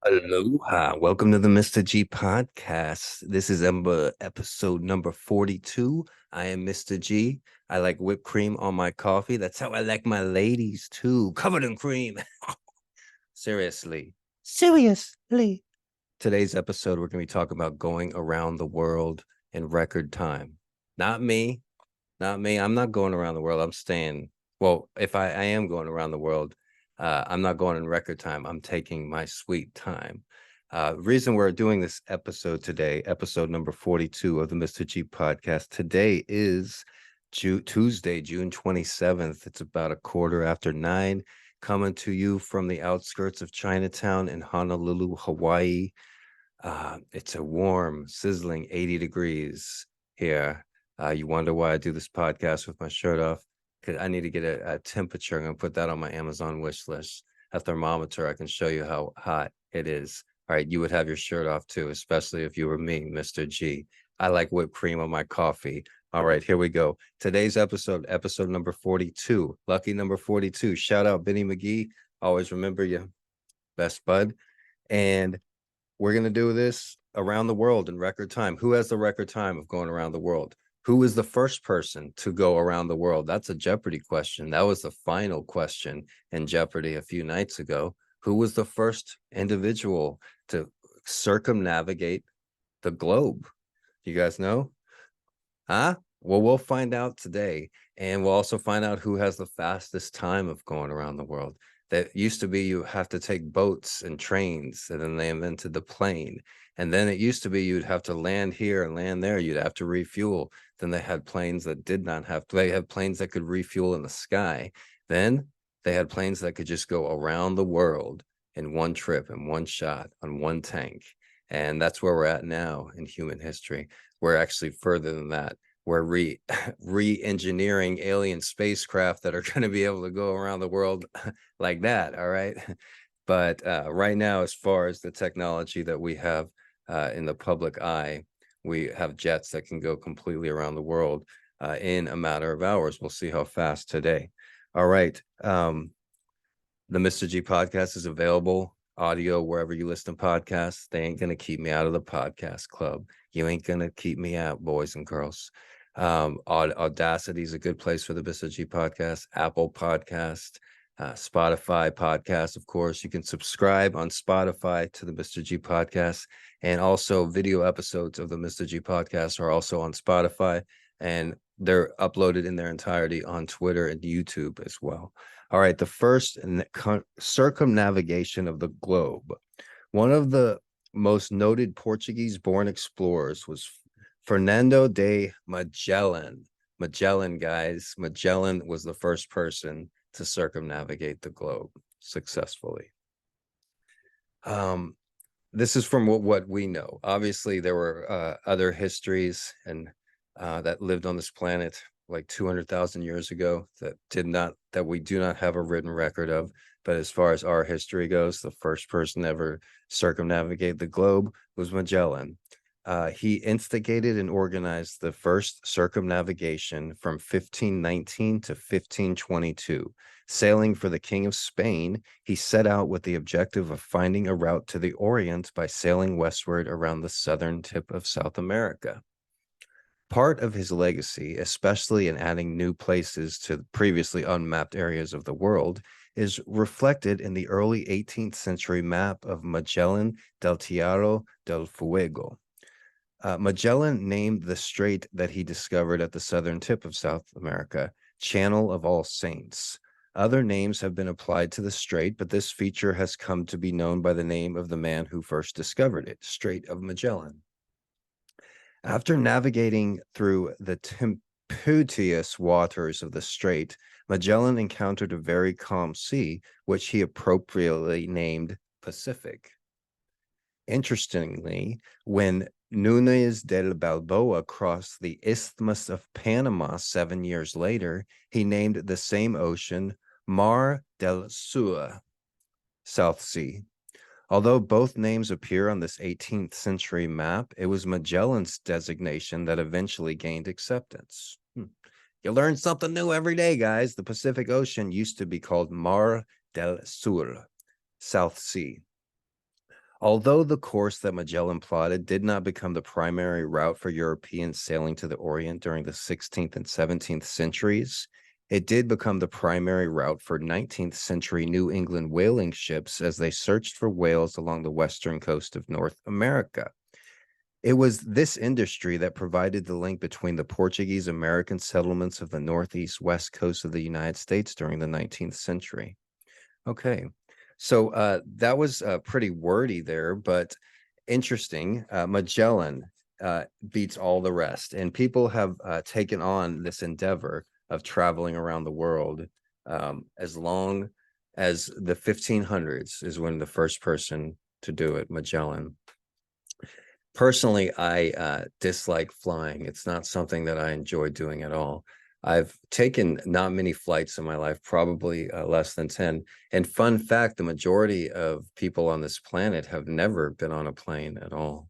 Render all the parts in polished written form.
Aloha. Welcome to the Mr.G podcast. This is episode number 42. I am Mr. G. I like whipped cream on my coffee. That's how I like my ladies too. Covered in cream. Seriously. Seriously. Today's episode, we're going to be talking about going around the world in record time. Not me. Not me. I'm not going around the world. I'm staying. Well, if I am going around the world, I'm not going in record time. I'm taking my sweet time. Reason we're doing this episode today, episode number 42 of the Mr. G podcast. Today is Tuesday, June 27th. It's about a quarter after 9, coming to you from the outskirts of Chinatown in Honolulu, Hawaii. It's a warm, sizzling 80 degrees here. You wonder why I do this podcast with my shirt off? Because I need to get a temperature. I'm going to put that on my Amazon wish list. A thermometer. I can show you how hot it is. All right, you would have your shirt off too, especially if you were me, Mr. G. I like whipped cream on my coffee. All right, here we go. Today's episode number 42. Lucky number 42. Shout out Benny McGee. Always remember you, best bud. And we're going to do this around the world in record time. Who has the record time of going around the world? Who is the first person to go around the world? That's a Jeopardy question. That was the final question in Jeopardy a few nights ago. Who was the first individual to circumnavigate the globe? You guys know? Huh? Well, we'll find out today. And we'll also find out who has the fastest time of going around the world. That used to be you have to take boats and trains, and then they invented the plane. And then it used to be you'd have to land here and land there. You'd have to refuel. Then they had planes that did not have to. They had planes that could refuel in the sky. Then they had planes that could just go around the world in one trip, in one shot, on one tank. And that's where we're at now in human history. We're actually further than that. We're re-engineering alien spacecraft that are going to be able to go around the world like that. All right. But right now, as far as the technology that we have in the public eye, we have jets that can go completely around the world in a matter of hours. We'll see how fast today. All right. The Mr. G podcast is available audio wherever you listen to podcasts. They ain't going to keep me out of the podcast club. You ain't going to keep me out, boys and girls. Audacity is a good place for the Mr. G podcast. Apple Podcast, Spotify podcast. Of course, you can subscribe on Spotify to the Mr. G podcast, and also video episodes of the Mr. G podcast are also on Spotify, and they're uploaded in their entirety on Twitter and YouTube as well. All right, the first circumnavigation of the globe. One of the most noted Portuguese-born explorers was Fernando de Magellan. Magellan, guys. Magellan was the first person to circumnavigate the globe successfully. This is from what we know. Obviously, there were other histories and that lived on this planet like 200,000 years ago that we do not have a written record of. But as far as our history goes, the first person ever circumnavigate the globe was Magellan. He instigated and organized the first circumnavigation from 1519 to 1522. Sailing for the King of Spain, he set out with the objective of finding a route to the Orient by sailing westward around the southern tip of South America. Part of his legacy, especially in adding new places to previously unmapped areas of the world, is reflected in the early 18th century map of Magellan del Tierra del Fuego. Magellan named the strait that he discovered at the southern tip of South America Channel of All Saints. Other names have been applied to the strait, but this feature has come to be known by the name of the man who first discovered it, Strait of Magellan. After navigating through the tempestuous waters of the strait, Magellan encountered a very calm sea, which he appropriately named Pacific. Interestingly, when Núñez de Balboa crossed the Isthmus of Panama 7 years later, he named the same ocean Mar del Sur, South Sea. Although both names appear on this 18th century map, it was Magellan's designation that eventually gained acceptance. You learn something new every day, guys. The Pacific Ocean used to be called Mar del Sur, South Sea. Although the course that Magellan plotted did not become the primary route for Europeans sailing to the Orient during the 16th and 17th centuries, it did become the primary route for 19th century New England whaling ships as they searched for whales along the western coast of North America. It was this industry that provided the link between the Portuguese American settlements of the northeast west coast of the United States during the 19th century. Okay. So that was pretty wordy there, but interesting. Magellan beats all the rest, and people have taken on this endeavor of traveling around the world as long as the 1500s is when the first person to do it, Magellan. Personally, I dislike flying. It's not something that I enjoy doing at all. I've taken not many flights in my life, probably less than 10. And fun fact, the majority of people on this planet have never been on a plane at all.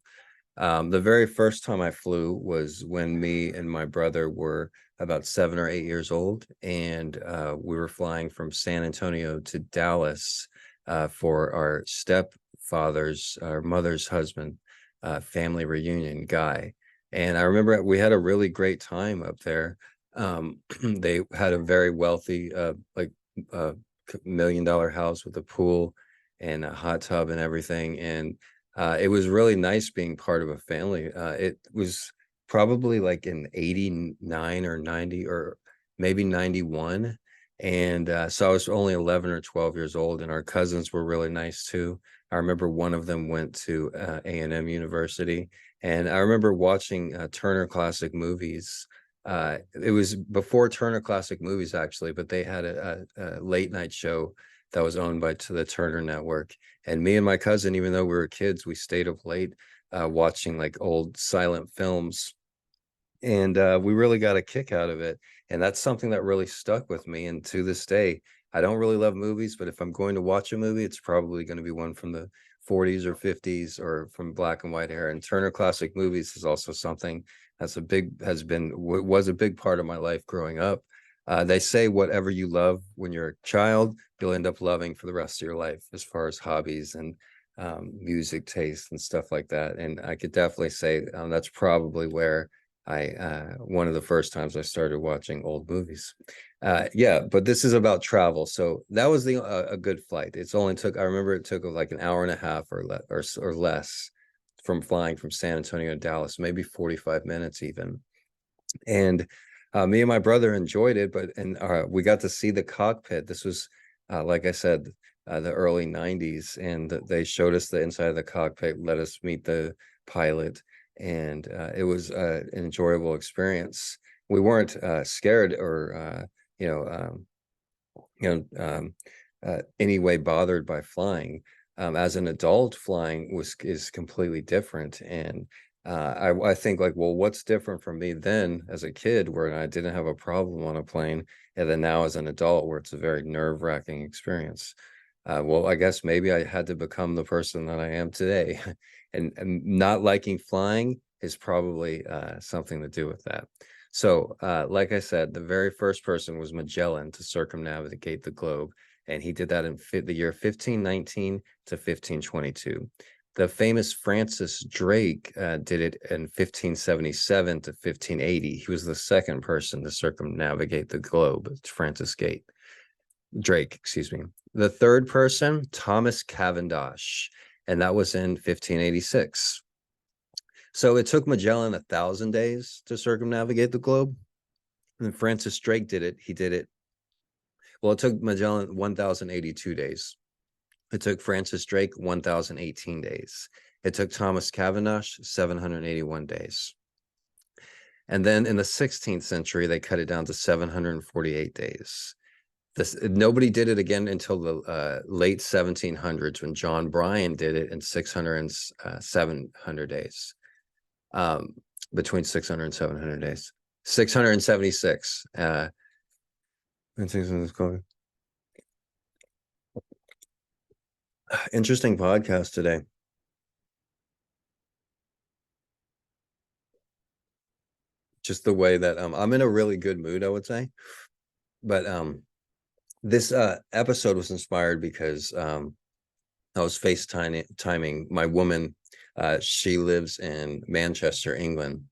The very first time I flew was when me and my brother were about 7 or 8 years old, and we were flying from San Antonio to Dallas for our stepfather's, our mother's husband, family reunion guy. And I remember we had a really great time up there. They had a very wealthy, like $1 million house with a pool and a hot tub and everything. And it was really nice being part of a family. It was probably like in 89 or 90 or maybe 91. And so I was only 11 or 12 years old, and our cousins were really nice too. I remember one of them went to A&M University, and I remember watching Turner Classic Movies. It was before Turner Classic Movies, actually, but they had a late night show that was owned by the Turner Network. And me and my cousin, even though we were kids, we stayed up late watching like old silent films, and we really got a kick out of it. And that's something that really stuck with me. And to this day, I don't really love movies, but if I'm going to watch a movie, it's probably going to be one from the 40s or 50s or from black and white era. And Turner Classic Movies is also something that's was a big part of my life growing up. They say whatever you love when you're a child, you'll end up loving for the rest of your life, as far as hobbies and music taste and stuff like that. And I could definitely say that's probably where one of the first times I started watching old movies. Yeah, but this is about travel. So that was a good flight. I remember it took like an hour and a half or less from flying from San Antonio to Dallas, maybe 45 minutes even. And me and my brother enjoyed it, and we got to see the cockpit. This was, like I said, the early 90s, and they showed us the inside of the cockpit, let us meet the pilot, and it was an enjoyable experience. We weren't scared or any way bothered by flying. As an adult, flying is completely different, and I think like, well, what's different from me then as a kid, where I didn't have a problem on a plane, and then now as an adult, where it's a very nerve-wracking experience. Well, I guess maybe I had to become the person that I am today, and not liking flying is probably something to do with that. So, like I said, the very first person was Magellan to circumnavigate the globe, and he did that in the year 1519 to 1522. The famous Francis Drake did it in 1577 to 1580. He was the second person to circumnavigate the globe. It's Drake, excuse me. The third person, Thomas Cavendish, and that was in 1586. So it took Magellan 1,000 days to circumnavigate the globe. And Francis Drake did it. He did it. Well, it took Magellan 1,082 days. It took Francis Drake 1,018 days. It took Thomas Cavendish 781 days. And then in the 16th century, they cut it down to 748 days. Nobody did it again until the late 1700s, when John Bryan did it in 600 and 700 days. Between 600 and 700 days. 676. Interesting podcast today. Just the way that I'm in a really good mood, I would say. But this episode was inspired because I was FaceTiming my woman. She lives in Manchester, England.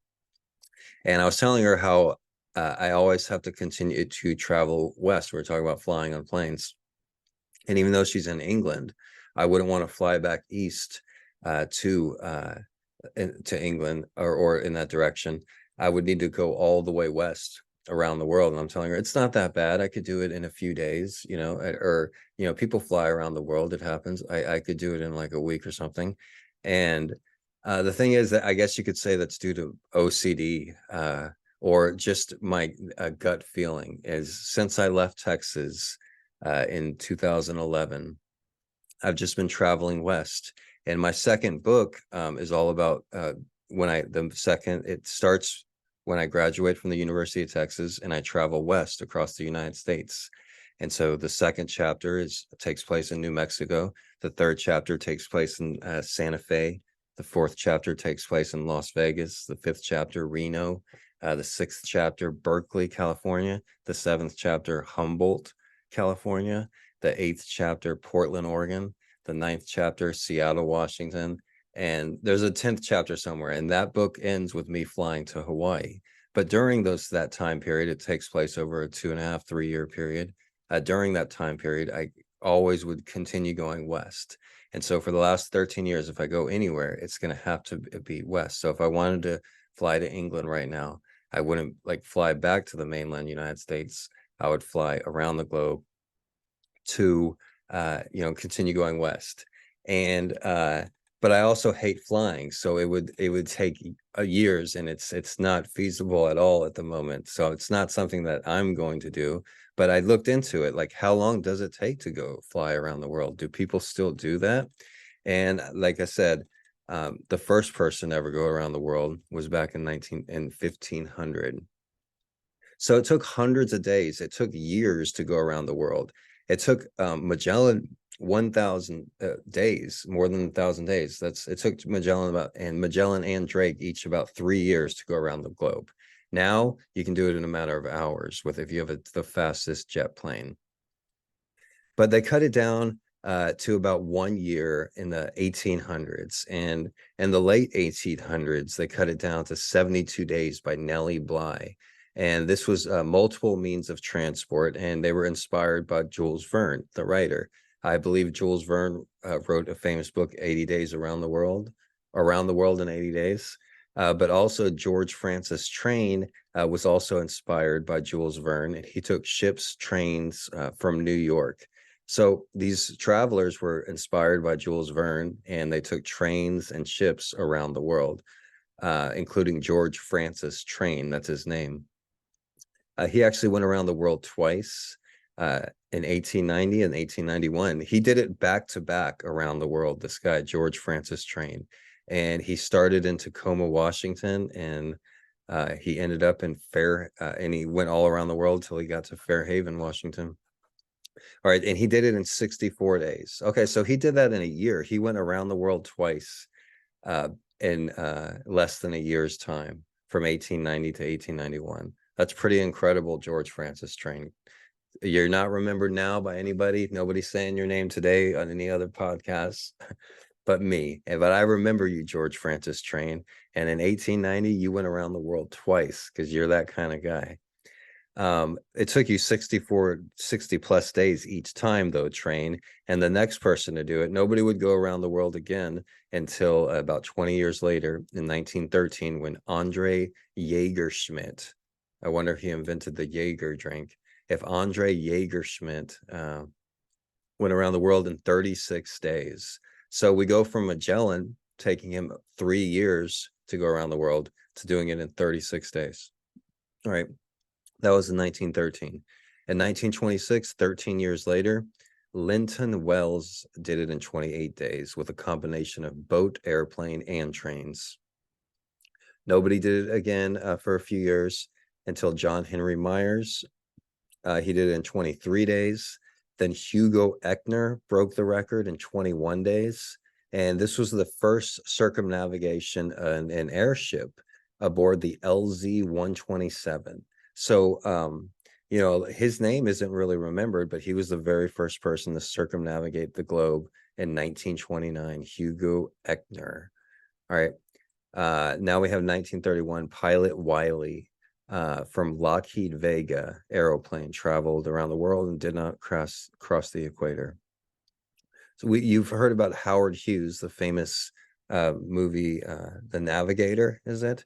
And I was telling her how I always have to continue to travel west. We're talking about flying on planes. And even though she's in England, I wouldn't want to fly back east to England or in that direction. I would need to go all the way west around the world. And I'm telling her it's not that bad. I could do it in a few days, or people fly around the world. It happens. I could do it in like a week or something. And the thing is that I guess you could say that's due to OCD, or just my gut feeling is since I left Texas in 2011, I've just been traveling west. And my second book is all about it starts when I graduate from the University of Texas and I travel west across the United States. And so the second chapter takes place in New Mexico. The third chapter takes place in Santa Fe. The fourth chapter takes place in Las Vegas. The fifth chapter, Reno. The sixth chapter, Berkeley, California. The seventh chapter, Humboldt, California. The eighth chapter, Portland, Oregon. The ninth chapter, Seattle, Washington. And there's a 10th chapter somewhere. And that book ends with me flying to Hawaii. But during that time period, it takes place over a 2.5, 3 year period. During that time period, I always would continue going west. And so for the last 13 years, if I go anywhere, it's going to have to be west. So if I wanted to fly to England right now, I wouldn't fly back to the mainland United States. I would fly around the globe to continue going west. And but I also hate flying, so it would take years, and it's not feasible at all at the moment. So it's not something that I'm going to do. But I looked into it, like how long does it take to go fly around the world? Do people still do that? And like I said, the first person to ever go around the world was back in 1500. So it took hundreds of days. It took years to go around the world. It took Magellan 1,000 days, more than 1,000 days. It took Magellan and Drake each about 3 years to go around the globe. Now you can do it in a matter of hours if you have the fastest jet plane. But they cut it down to about 1 year in the 1800s, and in the late 1800s they cut it down to 72 days by Nellie Bly. And this was multiple means of transport, and they were inspired by Jules Verne, the writer. I believe Jules Verne wrote a famous book, 80 Days Around the World in 80 Days. But also George Francis Train was also inspired by Jules Verne, and he took ships, trains from New York. So these travelers were inspired by Jules Verne, and they took trains and ships around the world, including George Francis Train. That's his name. He actually went around the world twice, in 1890 and 1891. He did it back to back around the world, this guy, George Francis Train. And he started in Tacoma, Washington, and he ended up in and he went all around the world till he got to Fairhaven, Washington. All right, and he did it in 64 days. Okay, so he did that in a year. He went around the world twice in less than a year's time, from 1890 to 1891. That's pretty incredible, George Francis Train. You're not remembered now by anybody. Nobody's saying your name today on any other podcasts but me. But I remember you, George Francis Train. And in 1890, you went around the world twice because you're that kind of guy. It took you 60 plus days each time, though, Train. And the next person to do it, nobody would go around the world again until about 20 years later in 1913, when Andre Jägerschmidt, I wonder if he invented the Jaeger drink. If Andre Jägerschmidt went around the world in 36 days. So we go from Magellan taking him 3 years to go around the world to doing it in 36 days. All right. That was in 1913. In 1926, 13 years later, Linton Wells did it in 28 days with a combination of boat, airplane, and trains. Nobody did it again for a few years until John Henry Myers. He did it in 23 days. Then Hugo Echner broke the record in 21 days. And this was the first circumnavigation in an airship aboard the LZ-127. So, his name isn't really remembered, but he was the very first person to circumnavigate the globe in 1929, Hugo Eckner. All right. Now we have 1931, Pilot Wiley from Lockheed Vega aeroplane traveled around the world and did not cross the equator. So you've heard about Howard Hughes, the famous movie, The Navigator, is it?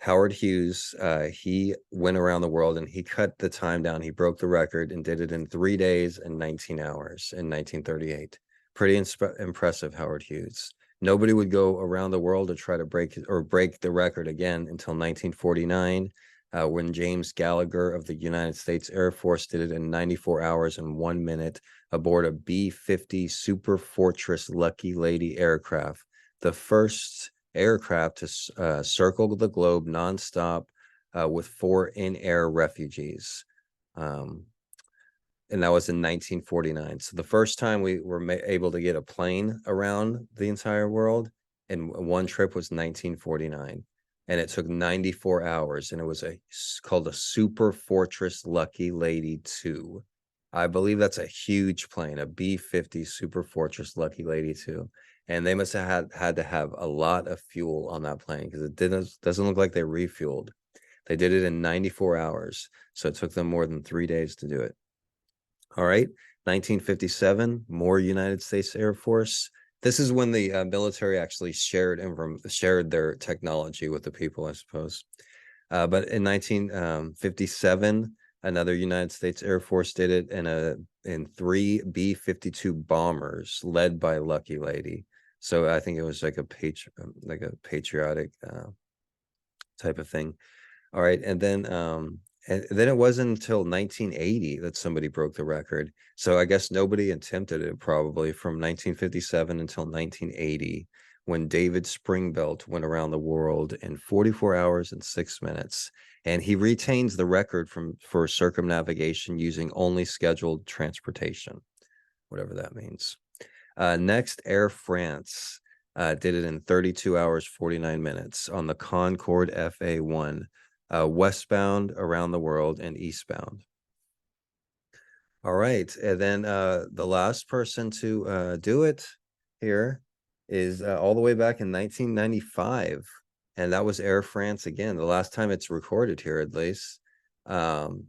Howard Hughes, he went around the world and he cut the time down. He broke the record and did it in 3 days and 19 hours in 1938. Pretty impressive, Howard Hughes. Nobody would go around the world to try to break the record again until 1949, when James Gallagher of the United States Air Force did it in 94 hours and 1 minute aboard a B-50 Super Fortress Lucky Lady aircraft, the first aircraft to circle the globe nonstop with 4 in-air refugees. And that was in 1949. So the first time we were able to get a plane around the entire world in one trip was 1949. And it took 94 hours, and it was called a Super Fortress Lucky Lady 2. I believe that's a huge plane, a B-50 Super Fortress Lucky Lady 2. And they must have had to have a lot of fuel on that plane because it doesn't look like they refueled. They did it in 94 hours. So it took them more than 3 days to do it. All right. 1957, more United States Air Force. This is when the military actually shared their technology with the people, I suppose. But in 1957, another United States Air Force did it in 3 B-52 bombers led by Lucky Lady. So I think it was like a patriotic type of thing. All right, and then it wasn't until 1980 that somebody broke the record. So I guess nobody attempted it probably from 1957 until 1980, when David Springbelt went around the world in 44 hours and 6 minutes. And he retains the record for circumnavigation using only scheduled transportation, whatever that means. Next, Air France did it in 32 hours, 49 minutes on the Concorde FA1, westbound around the world and eastbound. All right. And then the last person to do it here is all the way back in 1995. And that was Air France again, the last time it's recorded here, at least. And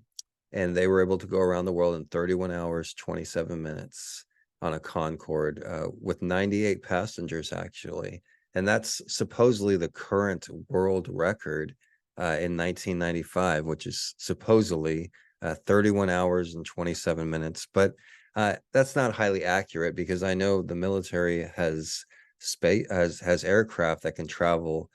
they were able to go around the world in 31 hours, 27 minutes on a Concorde with 98 passengers, actually. And that's supposedly the current world record in 1995, which is supposedly 31 hours and 27 minutes. But that's not highly accurate, because I know the military has aircraft that can travel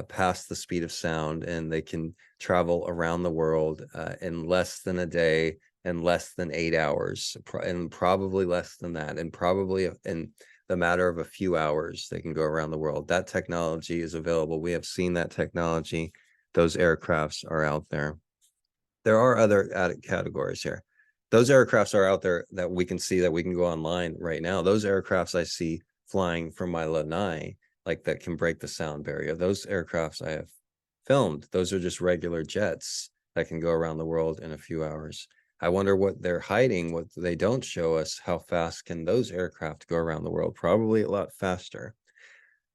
past the speed of sound, and they can travel around the world in less than a day and less than 8 hours, and probably less than that, and probably in the matter of a few hours they can go around the world. That technology is available. We have seen that technology. Those aircrafts are out there. There are other categories here. Those aircrafts are out there that we can see, that we can go online right now. Those aircrafts I see flying from my lanai, like that can break the sound barrier. Those aircrafts I have filmed. Those are just regular jets that can go around the world in a few hours. I wonder what they're hiding, what they don't show us. How fast can those aircraft go around the world? Probably a lot faster.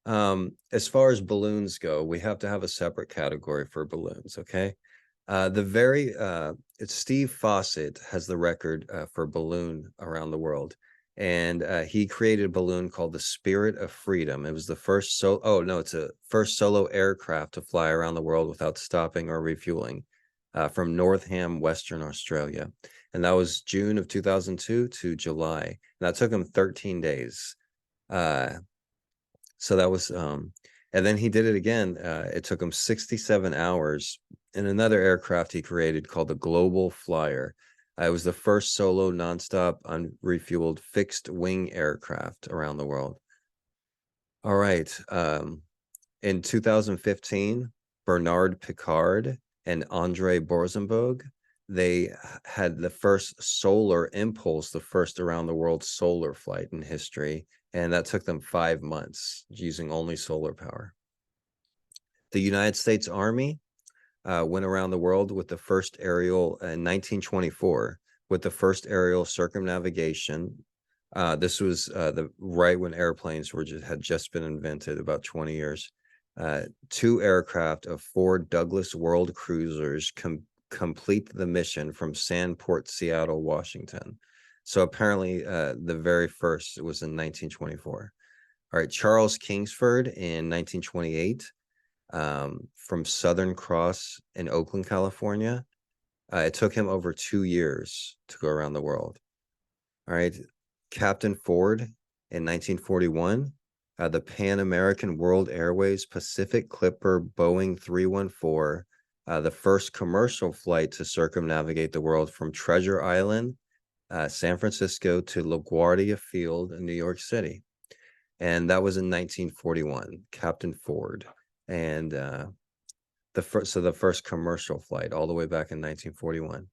As far as balloons go, we have to have a separate category for balloons, okay? It's Steve Fawcett has the record for balloon around the world. And he created a balloon called the Spirit of Freedom. It was the first it's a first solo aircraft to fly around the world without stopping or refueling, from Northam, Western Australia. And that was June of 2002 to July. And that took him 13 days. So that was, and then he did it again. It took him 67 hours in another aircraft he created called the Global Flyer. It was the first solo, nonstop, unrefueled, fixed wing aircraft around the world. All right. In 2015, Bernard Picard and Andre Borzenboeg, they had the first solar impulse, the first around the world solar flight in history. And that took them 5 months using only solar power. The United States Army went around the world with the first aerial in 1924, with the first aerial circumnavigation This was the right when airplanes had just been invented, about 20 years. Two aircraft of four Douglas World Cruisers complete the mission from Sandport, Seattle, Washington. So apparently, the very first was in 1924. All right, Charles Kingsford in 1928, from Southern Cross in Oakland, California. It took him over 2 years to go around the world. All right, Captain Ford in 1941, the Pan American World Airways Pacific Clipper Boeing 314, the first commercial flight to circumnavigate the world from Treasure Island, San Francisco to LaGuardia Field in New York City. And that was in 1941, Captain Ford. And the first commercial flight all the way back in 1941.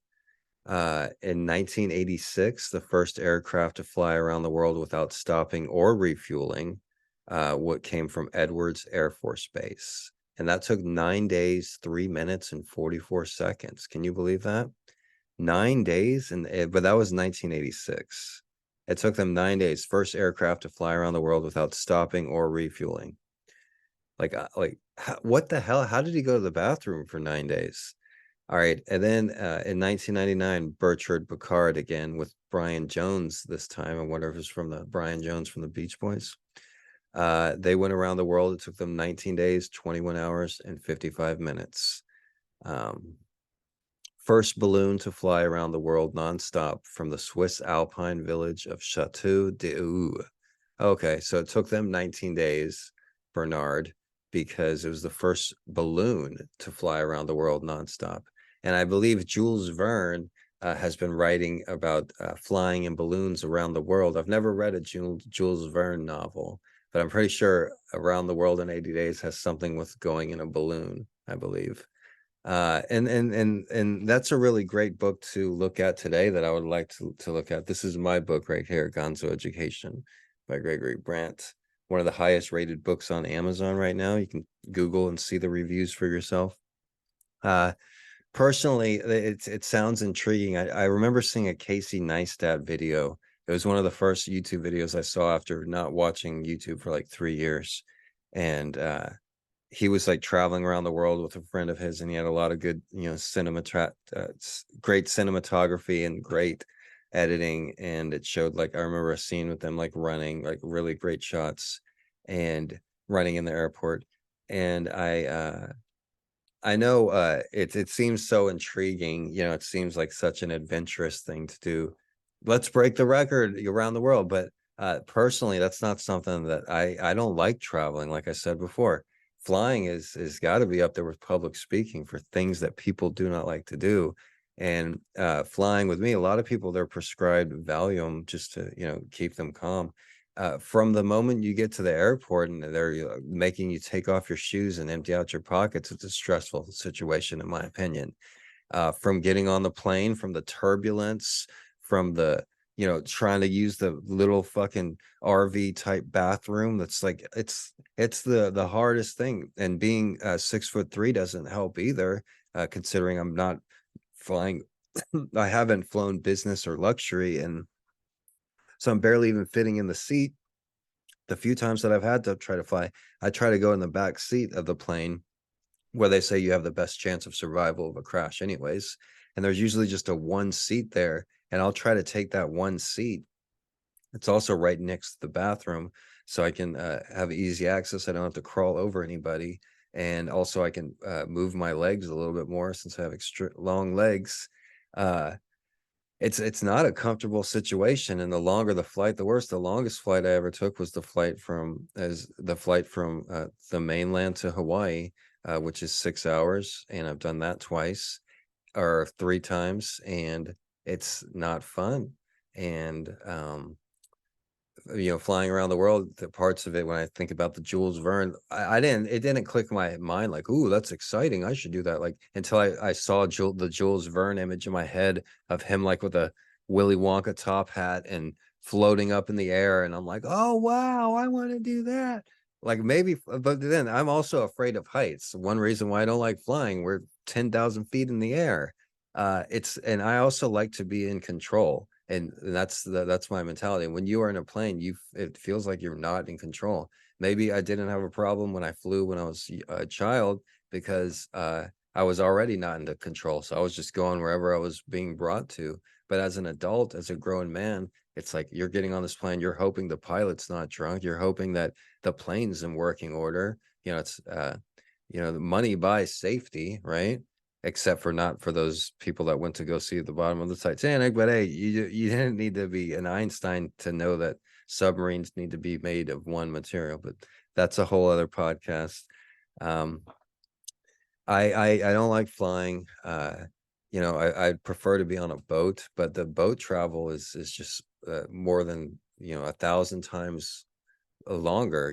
In 1986, the first aircraft to fly around the world without stopping or refueling, what came from Edwards Air Force Base. And that took 9 days, 3 minutes, and 44 seconds. Can you believe that? 9 days, but that was 1986. It took them 9 days, first aircraft to fly around the world without stopping or refueling. What the hell? How did he go to the bathroom for 9 days? All right, and then in 1999, Bertrand Piccard again with Brian Jones this time. I wonder if it's from the Brian Jones from the Beach Boys. They went around the world. It took them 19 days, 21 hours, and 55 minutes. First balloon to fly around the world nonstop from the Swiss Alpine village of Chateau d'Eau. Okay, so it took them 19 days, Bernard, because it was the first balloon to fly around the world nonstop. And I believe Jules Verne has been writing about flying in balloons around the world. I've never read a Jules Verne novel, but I'm pretty sure Around the World in 80 Days has something with going in a balloon, I believe. And that's a really great book to look at today that I would like to look at. This is my book right here, Gonzo Education by Gregory Brandt. One of the highest rated books on Amazon right now. You can Google and see the reviews for yourself. Personally, it sounds intriguing. I remember seeing a Casey Neistat video. It was one of the first YouTube videos I saw after not watching YouTube for like 3 years. And he was like traveling around the world with a friend of his, and he had a lot of good, great cinematography and great editing. And it showed, like, I remember a scene with them like running, like really great shots and running in the airport. And I know it seems so intriguing. It seems like such an adventurous thing to do. Let's break the record around the world. But personally, that's not something that I don't like traveling. Like I said before, flying is got to be up there with public speaking for things that people do not like to do. And flying with me, a lot of people, they're prescribed Valium just to keep them calm. From the moment you get to the airport and they're making you take off your shoes and empty out your pockets, it's a stressful situation, in my opinion. From getting on the plane, from the turbulence, from the trying to use the little fucking RV type bathroom, that's like it's the hardest thing. And being 6'3" doesn't help either, considering I'm not flying. I haven't flown business or luxury, and so I'm barely even fitting in the seat. The few times that I've had to try to fly, I try to go in the back seat of the plane, where they say you have the best chance of survival of a crash anyways. And there's usually just a one seat there, and I'll try to take that one seat. It's also right next to the bathroom, so I can have easy access. I don't have to crawl over anybody. And also I can move my legs a little bit more since I have extra long legs. It's not a comfortable situation, and the longer the flight, the worse. The longest flight I ever took was the flight from the mainland to Hawaii, which is 6 hours, and I've done that twice or 3 times, and it's not fun. And flying around the world, the parts of it, when I think about the Jules Verne, it didn't click my mind like, ooh, that's exciting, I should do that, like, until I saw the Jules Verne image in my head of him like with a Willy Wonka top hat and floating up in the air, and I'm like, oh wow, I want to do that. Like, maybe, but then I'm also afraid of heights. One reason why I don't like flying, we're 10,000 feet in the air. And I also like to be in control. And that's my mentality. When you are in a plane, it feels like you're not in control. Maybe I didn't have a problem when I flew when I was a child because I was already not into control. So I was just going wherever I was being brought to. But as an adult, as a grown man, it's like you're getting on this plane, you're hoping the pilot's not drunk, you're hoping that the plane's in working order. It's the money buys safety, right? Except for not for those people that went to go see the bottom of the Titanic. But hey, you didn't need to be an Einstein to know that submarines need to be made of one material. But that's a whole other podcast. Um, I don't like flying. I prefer to be on a boat, but the boat travel is just more than 1,000 times longer.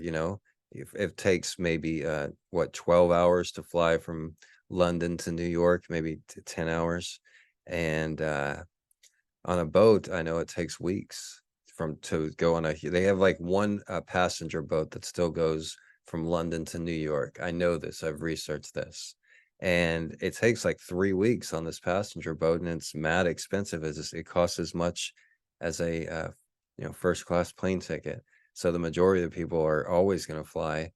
If it takes maybe 12 hours to fly from London to New York, maybe 10 hours, and on a boat, I know it takes weeks to go on they have like one passenger boat that still goes from London to New York. I know this, I've researched this. And it takes like 3 weeks on this passenger boat, and it's mad expensive. It costs as much as a first class plane ticket. So the majority of the people are always going to fly,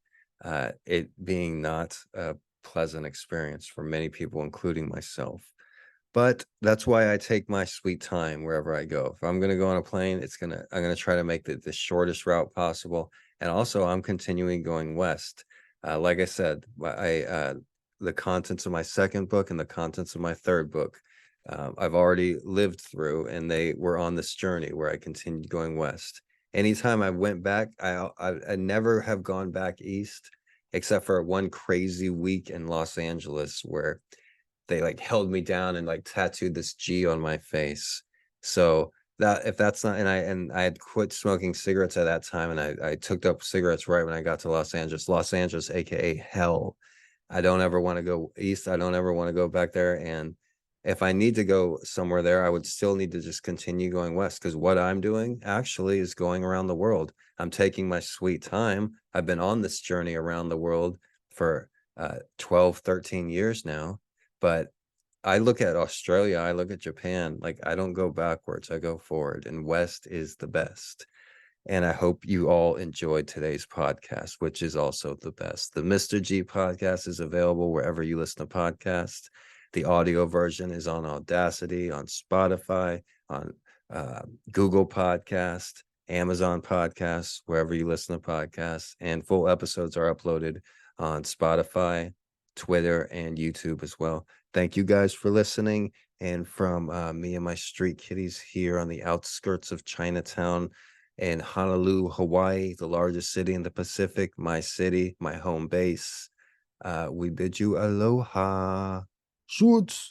it being not a pleasant experience for many people, including myself. But that's why I take my sweet time wherever I go. If I'm gonna go on a plane, I'm gonna try to make the shortest route possible. And also, I'm continuing going west. Like I said, the contents of my second book and the contents of my third book, I've already lived through, and they were on this journey where I continued going west. Anytime I went back, I never have gone back east, except for one crazy week in Los Angeles where they like held me down and like tattooed this G on my face. So that if that's not and I had quit smoking cigarettes at that time, and I took up cigarettes right when I got to Los Angeles. Los Angeles, aka hell. I don't ever want to go east. I don't ever want to go back there. And if I need to go somewhere there, I would still need to just continue going west, because what I'm doing actually is going around the world. I'm taking my sweet time. I've been on this journey around the world for 12, 13 years now. But I look at Australia, I look at Japan, like I don't go backwards, I go forward, and west is the best. And I hope you all enjoyed today's podcast, which is also the best. The Mr. G podcast is available wherever you listen to podcasts. The audio version is on Audacity, on Spotify, on Google Podcast, Amazon Podcasts, wherever you listen to podcasts. And full episodes are uploaded on Spotify, Twitter, and YouTube as well. Thank you guys for listening. And from me and my street kitties here on the outskirts of Chinatown, in Honolulu, Hawaii, the largest city in the Pacific, my city, my home base. We bid you aloha. Shoots.